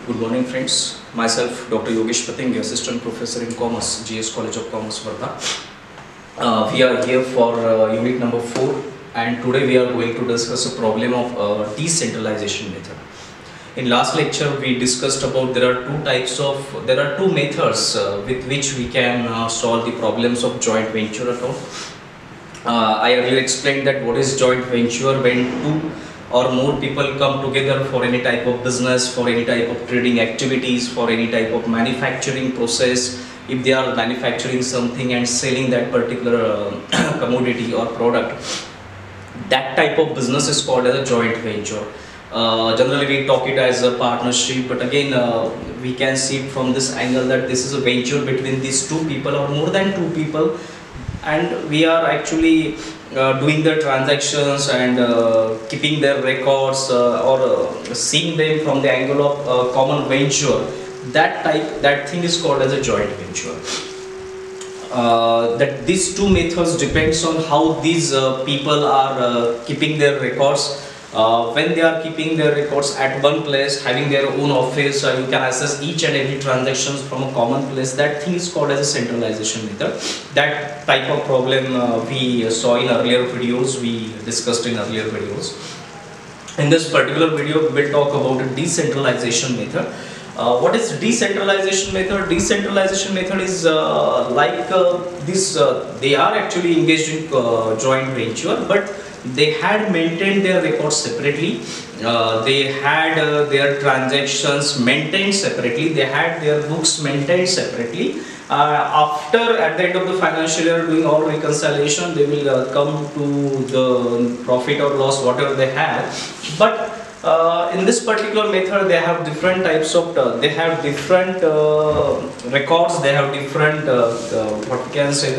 Good morning friends, myself Dr. Yogesh Pating, Assistant Professor in Commerce, GS College of Commerce, Varda. We are here for unit number 4 and today we are going to discuss a problem of decentralization method. In last lecture we discussed about there are two methods with which we can solve the problems of joint venture account. I earlier explained that what is joint venture when two or more people come together for any type of business, for any type of trading activities, for any type of manufacturing process. If they are manufacturing something and selling that particular commodity or product, that type of business is called as a joint venture. Generally we talk it as a partnership, but again we can see it from this angle that this is a venture between these two people or more than two people, and we are actually doing the transactions and keeping their records or seeing them from the angle of common venture. That thing is called as a joint venture. That these two methods depends on how these people are keeping their records. When they are keeping their records at one place, having their own office, you can access each and every transactions from a common place. That thing is called as a centralization method. That type of problem we saw in earlier videos, we discussed in earlier videos. In this particular video, we will talk about a decentralization method. What is decentralization method? Decentralization method is they are actually engaged in joint venture, but they had maintained their records separately. They had their transactions maintained separately. They had their books maintained separately. After at the end of the financial year, doing all reconciliation, they will come to the profit or loss whatever they have. But in this particular method, they have different types of records. They have different what we can say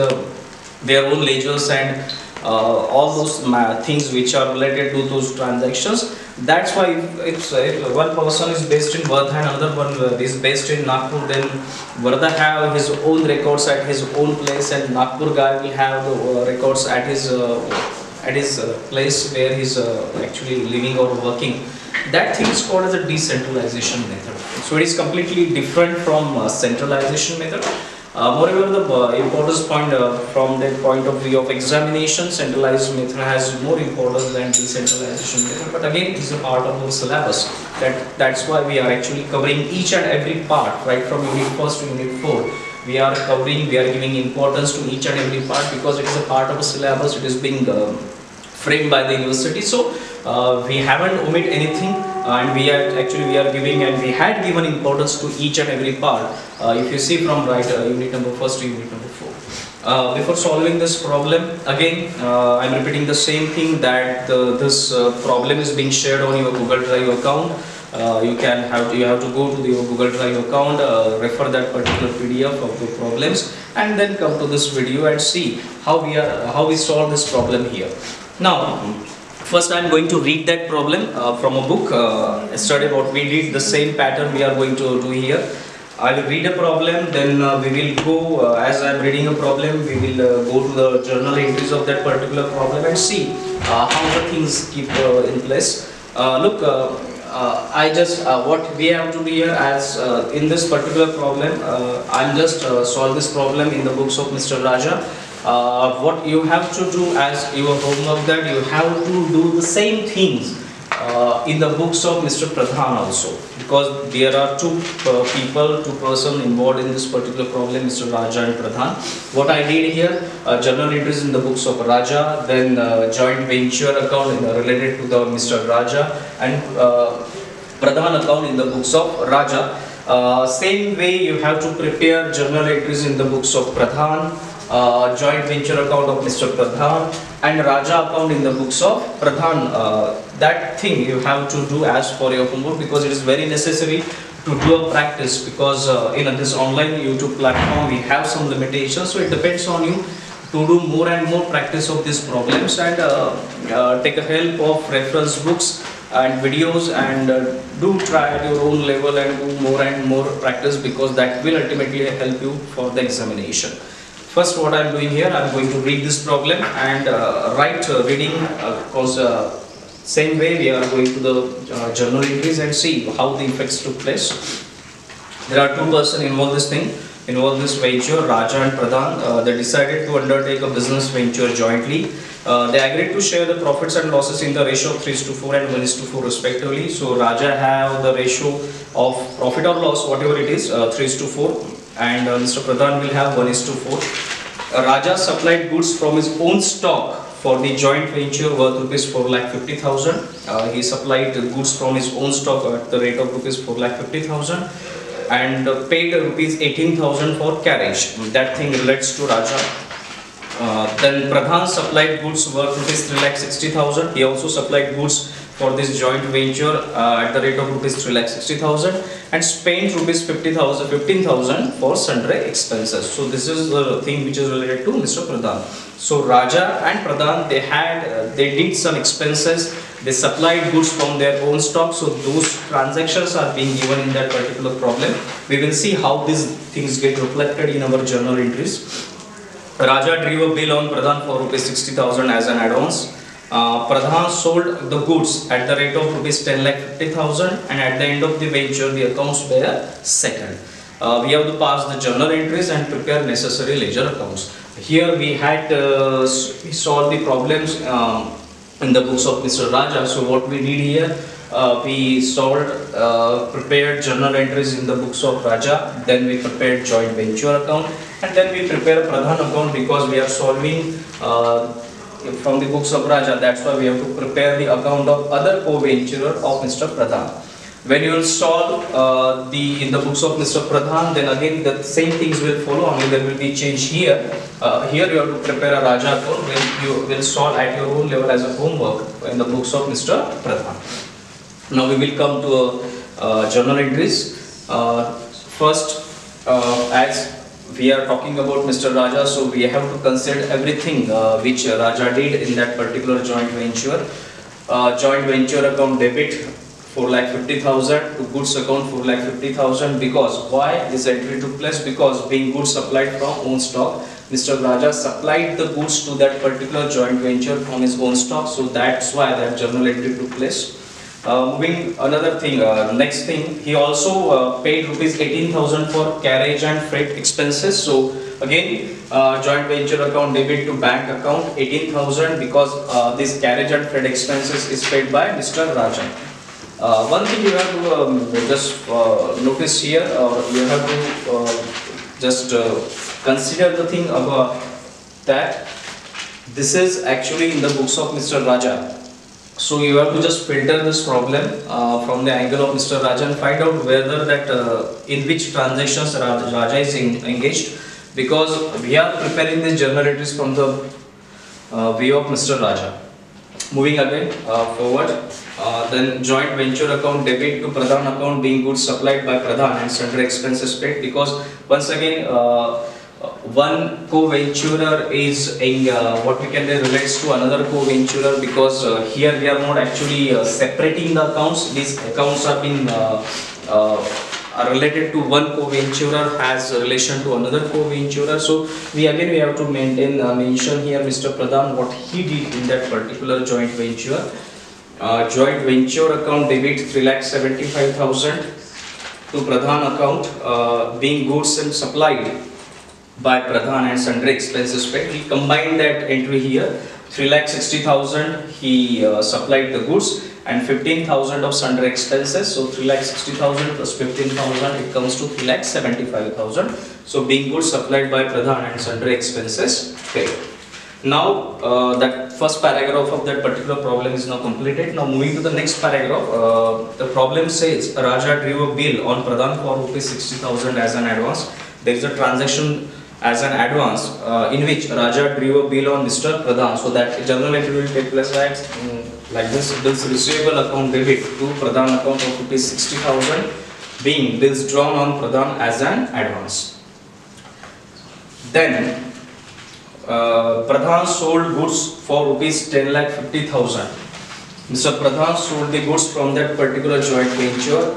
their own ledgers and all those things which are related to those transactions. That's why if one person is based in Varda and another one is based in Nagpur, then Varda have his own records at his own place, and Nagpur guy will have the records at his place where he's actually living or working. That thing is called as a decentralization method. So it is completely different from centralization method. Moreover, the importance point from the point of view of examination, centralized method has more importance than decentralization method. But again, it is a part of our syllabus. That's why we are actually covering each and every part, right from unit 1st to unit 4. We are giving importance to each and every part because it is a part of a syllabus. It is being framed by the university. So we haven't omit anything, and we are giving, and we had given importance to each and every part. If you see from unit number 1st to unit number 4. Before solving this problem, again I'm repeating the same thing that this problem is being shared on your Google Drive account. You have to go to your Google Drive account, refer that particular PDF of the problems, and then come to this video and see how we solve this problem here. Now, first I am going to read that problem from a book. Yesterday what we did, the same pattern we are going to do here. I will read a problem, then we will go, as I am reading a problem, we will go to the journal entries of that particular problem and see how the things keep in place. What we have to do here, as in this particular problem, I am just solve this problem in the books of Mr. Raja. What you have to do as your homework, that you have to do the same things in the books of Mr. Pradhan also, because there are two person involved in this particular problem, Mr. Raja and Pradhan. What I did here, journal entries in the books of Raja, then joint venture account related to the Mr. Raja, and Pradhan account in the books of Raja. Same way you have to prepare journal entries in the books of Pradhan, joint venture account of Mr. Pradhan, and Raja account in the books of Pradhan. That thing you have to do as for your homework, because it is very necessary to do a practice, because in this online YouTube platform we have some limitations. So it depends on you to do more and more practice of these problems, and take a help of reference books and videos, and do try at your own level and do more and more practice, because that will ultimately help you for the examination. First, what I am doing here, I am going to read this problem and write reading Same way we are going to the journal entries and see how the effects took place. There are two persons involved this venture, Raja and Pradhan. They decided to undertake a business venture jointly. They agreed to share the profits and losses in the ratio of 3:4 and 1:4 respectively. So Raja have the ratio of profit or loss, whatever it is, 3:4, and Mr. Pradhan will have 1:4. Raja supplied goods from his own stock for the joint venture worth rupees 4,50,000. He supplied goods from his own stock at the rate of rupees 4,50,000 and paid rupees 18,000 for carriage. That thing relates to Raja. Then Pradhan supplied goods worth rupees 3,60,000. He also supplied goods for this joint venture at the rate of rupees 3,60,000 and spent rupees 15,000 for sundry expenses. So this is the thing which is related to Mr. Pradhan. So Raja and Pradhan, they did some expenses. They supplied goods from their own stock. So those transactions are being given in that particular problem. We will see how these things get reflected in our journal entries. Raja drew a bill on Pradhan for rupees 60,000 as an advance. Pradhan sold the goods at the rate of rupees 10,50,000 and at the end of the venture the accounts were settled. We have to pass the journal entries and prepare necessary ledger accounts. Here we had we solved the problems in the books of Mr. Raja. So what we did here, we prepared journal entries in the books of Raja, then we prepared joint venture account, and then we prepare Pradhan account because we are solving from the books of Raja. That's why we have to prepare the account of other co-venturer of Mr. Pradhan. When you will solve in the books of Mr. Pradhan, then again the same things will follow, only there will be change here. Here you have to prepare a Raja account when you will solve at your own level as a homework in the books of Mr. Pradhan. Now we will come to journal entries. First, as we are talking about Mr. Raja, so we have to consider everything which Raja did in that particular joint venture. Joint venture account debit 4,50,000 to goods account 4,50,000. Because why this entry took place? Because being goods supplied from own stock, Mr. Raja supplied the goods to that particular joint venture from his own stock. So that's why that journal entry took place. Moving another thing, next thing, he also paid rupees 18,000 for carriage and freight expenses. So again, joint venture account debit to bank account 18,000 because this carriage and freight expenses is paid by Mr. Raja. One thing you have to just notice here, or you have to just consider the thing about that this is actually in the books of Mr. Raja. So you have to just filter this problem from the angle of Mr. Raja and find out whether that in which transactions Raja is engaged, because we are preparing these journal entries from the view of Mr. Raja. Moving again forward, then joint venture account debit to Pradhan account being goods supplied by Pradhan and sundry expenses paid, because once again one co-venturer is in what we can say relates to another co-venturer, because here we are not actually separating the accounts. These accounts are being are related to one co-venturer has a relation to another co-venturer. So we have to mention here Mr. Pradhan what he did in that particular joint venture. Joint venture account debit 3,75,000 to Pradhan account being goods and supplied by Pradhan and sundry expenses paid. We combine that entry here. 3,60,000 he supplied the goods and 15,000 of sundry expenses. So 3,60,000 plus 15,000 it comes to 3,75,000. So being goods supplied by Pradhan and sundry expenses paid. Now that first paragraph of that particular problem is now completed. Now moving to the next paragraph, the problem says Raja drew a bill on Pradhan for rupees 60,000 as an advance. There is a transaction as an advance in which Raja drew a bill on Mr. Pradhan. So that journal entry will take place like this: bills receivable account debit to Pradhan account of rupees 60,000 being bills drawn on Pradhan as an advance. Then Pradhan sold goods for rupees 10,50,000. Mr. Pradhan sold the goods from that particular joint venture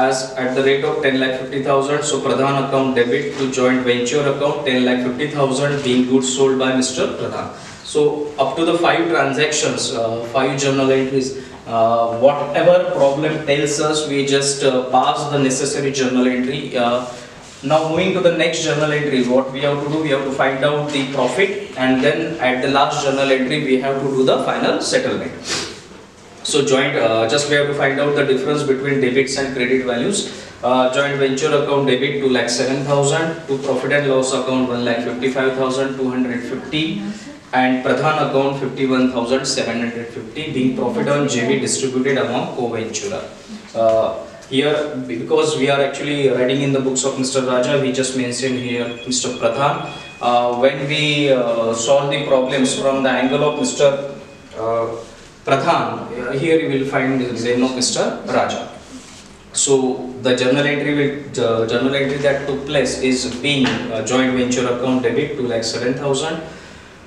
as at the rate of 10,50,000. So Pradhan account debit to joint venture account 10,50,000 being goods sold by Mr. Pradhan. So up to the 5 transactions, 5 journal entries, whatever problem tells us, we just pass the necessary journal entry. Now moving to the next journal entry, what we have to do, we have to find out the profit, and then at the last journal entry we have to do the final settlement. So just we have to find out the difference between debits and credit values. Joint venture account debit 2,07,000, to profit and loss account 1,55,250, and Pradhan account 51,750, being profit on JV distributed among co-venturer. Here, because we are actually writing in the books of Mr. Raja, we just mentioned here Mr. Pradhan. When we solve the problems from the angle of Mr. Pradhan, here you will find the name of Mr. Raja. So the journal entry that took place is being joint venture account debit 2,07,000,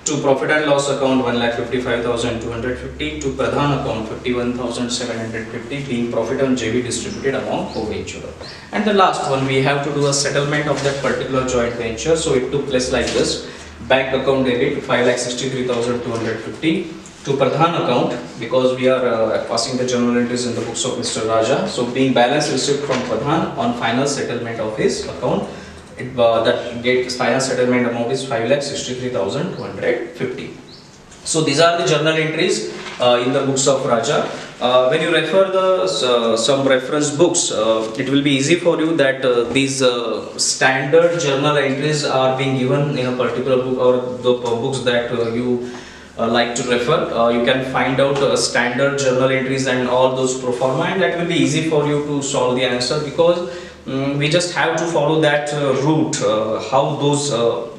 to profit and loss account 1,55,250, to Pradhan account 51,750, being profit on JV distributed among co-venturer. And the last one, we have to do a settlement of that particular joint venture. So it took place like this: bank account debit 5,63,250, to Pradhan account, because we are passing the journal entries in the books of Mr. Raja. So being balance received from Pradhan on final settlement of his account, that final settlement amount is 5,63,250. So these are the journal entries in the books of Raja. When you refer some reference books, it will be easy for you that these standard journal entries are being given in a particular book, or the books that you like to refer. You can find out standard journal entries and all those pro forma, and that will be easy for you to solve the answer, because we just have to follow that route, how those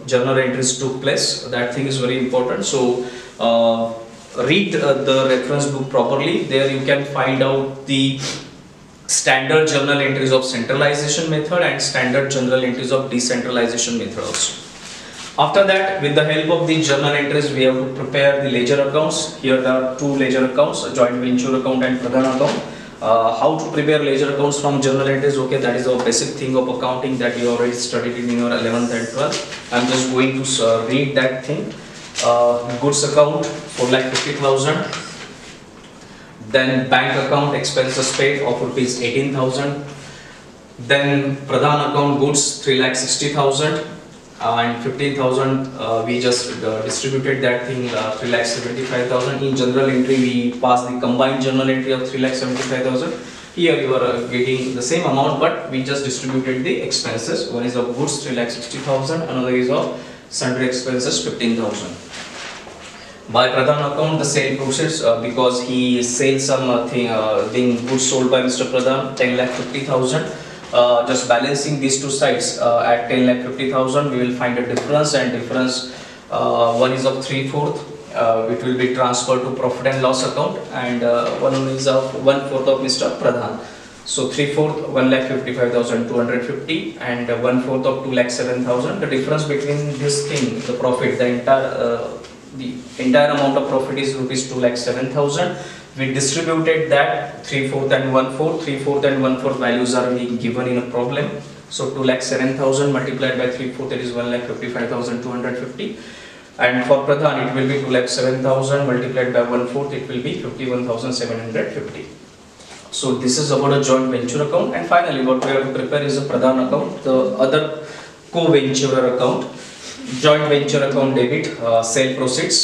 journal entries took place. That thing is very important. So read the reference book properly. There you can find out the standard journal entries of centralization method and standard journal entries of decentralization method also. After that, with the help of the journal entries, we have to prepare the ledger accounts. Here there are 2 ledger accounts, a joint venture account and Pradhan account. How to prepare ledger accounts from journal entries? Okay, that is a basic thing of accounting that you already studied in your 11th and 12th. I'm just going to read that thing. Goods account 4,50,000. Then bank account expenses paid of rupees 18,000. Then Pradhan account goods 3,60,000. And 15,000 we just distributed that thing, 3,75,000. In general entry we pass the combined journal entry of 3,75,000. Here you are getting the same amount, but we just distributed the expenses. One is of goods 3,60,000, another is of sundry expenses 15,000. By Pradhan account, the sale proceeds, because he sells some thing goods sold by Mr. Pradhan 10,50,000. Just balancing these two sides at 10,50,000, we will find a difference, and difference one is of 3/4, it will be transferred to profit and loss account, and one is of 1/4 of Mr. Pradhan. So 3/4 1,55,250 and 1/4 of 2,07,000. The difference between this thing, the profit, the entire amount of profit is rupees 2,07,000. We distributed that 3/4 and 1/4. 3/4 and 1/4 values are being given in a problem. So 2,07,000 multiplied by 3/4, that is 1,55,250. And for Pradhan it will be 2,07,000 multiplied by 1/4, it will be 51,750. So this is about a joint venture account. And finally what we have to prepare is a Pradhan account, the other co-venturer account. Joint venture account debit, sale proceeds.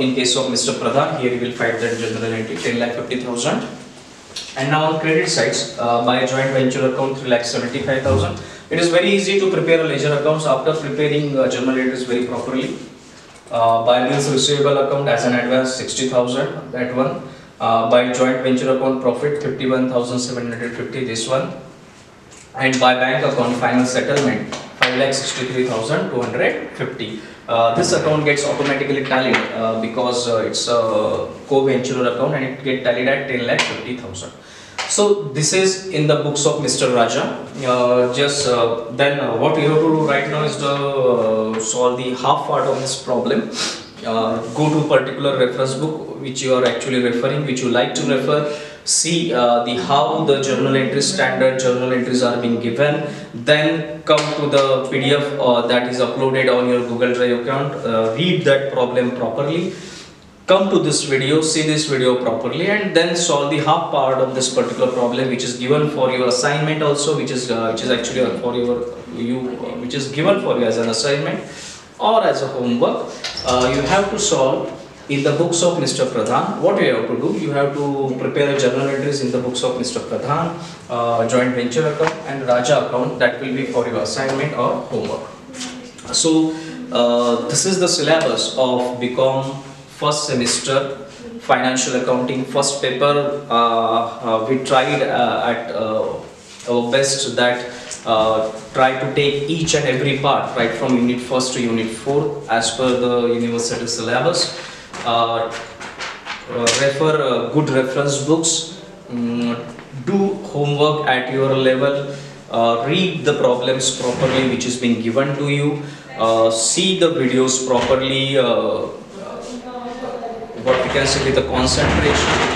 In case of Mr. Pradhan, here you will find that general entry 10,50,000. And now on credit sides, by joint venture account 3,75,000. It is very easy to prepare a ledger accounts after preparing journal entries very properly. By bills receivable account as an advance 60,000, that one. By joint venture account profit 51,750, this one. And by bank account final settlement 5,63,250. This account gets automatically tallied because it's a co-venturer account, and it gets tallied at 10,50,000. So this is in the books of Mr. Raja. Then what you have to do right now is to solve the half part of this problem. Go to particular reference book which you are actually referring, which you like to refer. see the how the journal entries, standard journal entries are being given, then come to the PDF that is uploaded on your Google Drive account, read that problem properly, come to this video, see this video properly, and then solve the half part of this particular problem which is given for your assignment also, which is actually for your which is given for you as an assignment or as a homework. You have to solve in the books of Mr. Pradhan. What you have to do, you have to prepare a journal entries in the books of Mr. Pradhan, joint venture account and Raja account. That will be for your assignment or homework. So this is the syllabus of BCom first semester financial accounting first paper. We tried at our best that try to take each and every part right from unit 1st to unit 4 as per the university syllabus. Refer good reference books, do homework at your level, read the problems properly which is being given to you, see the videos properly, what we can say with the concentration.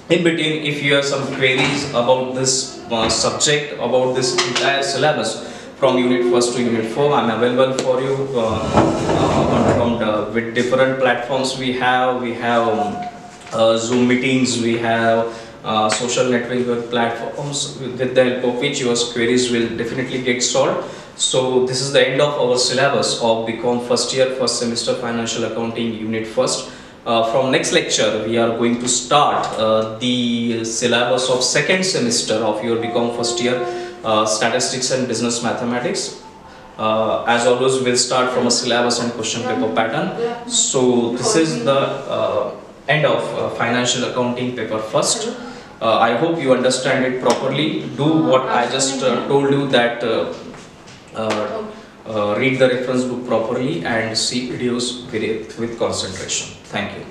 In between, if you have some queries about this subject, about this entire syllabus from unit 1st to unit 4, I am available for you with different platforms. We have Zoom meetings, we have social networking platforms with the help of which your queries will definitely get solved. So this is the end of our syllabus of BCom first year, first semester financial accounting unit 1st. From next lecture, we are going to start the syllabus of second semester of your BCom first year, statistics and business mathematics. As always, we'll start from a syllabus and question paper pattern. So this is the end of financial accounting paper first. I hope you understand it properly. Do what I just told you, that read the reference book properly and see videos with concentration. Thank you.